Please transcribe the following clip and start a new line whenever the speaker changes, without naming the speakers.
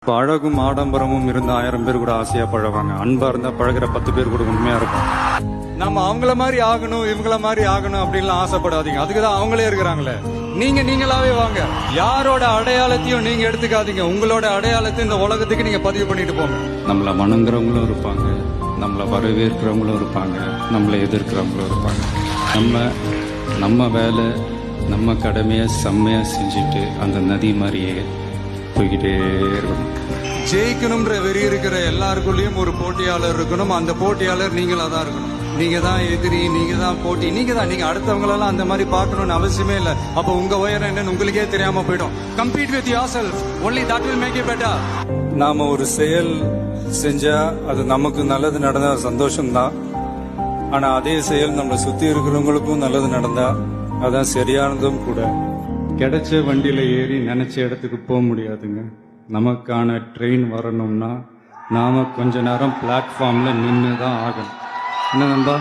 இப்போ அழகும் ஆடம்பரமும் இருந்த 1000 பேர் கூட ஆசையா பழவாங்க. அன்பா இருந்தா பழகிற 10 பேர் கூட உண்மையா இருக்கும். நம்ம அவங்கள மாதிரி ஆகணும் இவங்கள மாதிரி ஆகணும் அப்படின்லாம் ஆசைப்படாதீங்க. அதுக்குதான் அவங்களே இருக்கிறாங்களே. நீங்க நீங்களாவே வாங்க. யாரோட அடையாளத்தையும் நீங்க எடுத்துக்காதீங்க. உங்களோட அடையாளத்தை இந்த உலகத்துக்கு நீங்க பதிவு பண்ணிட்டு போங்க. நம்மள வணங்குறவங்களும் இருப்பாங்க, நம்மள வரவேற்கிறவங்களும் இருப்பாங்க, நம்மளை எதிர்க்கிறவங்களும் இருப்பாங்க. நம்ம வேலை நம்ம கடமையை செம்மையா செஞ்சுட்டு அந்த நதி மாதிரியே போய்கிட்டே இருக்கணும். ஜெயிக்கணும்ன்ற வெறி இருக்கிற எல்லாருக்குள்ளயும் ஒரு போட்டியாளர் இருக்கணும். அந்த போட்டியாளர் நீங்களா தான் இருக்கணும். நீங்க தான் எதிரி, நீங்க தான் போட்டி, நீங்க அடுத்தவங்களெல்லாம் அந்த மாதிரி பார்க்கணும்னு அவசியமே இல்லை. அப்போ உங்க உயரம் என்னன்னு உங்களுக்கே தெரியாம போயிடும். Compete with yourself, only that will make you better. நாம ஒரு செயல் செஞ்சா அது நமக்கு நல்லது நடந்தா சந்தோஷம்தான். ஆனா அதே செயல் நம்மளை சுத்தி இருக்கிறவங்களுக்கும் நல்லது நடந்தா அதான் சரியானதும் கூட. கிடைச்ச வண்டியில ஏறி நினைச்ச இடத்துக்கு போக முடியாதுங்க. நமக்கான ட்ரெயின் வரணும்னா நாம கொஞ்ச நேரம் பிளாட்ஃபார்ம்ல நின்று தான் ஆகணும். என்ன நண்பா?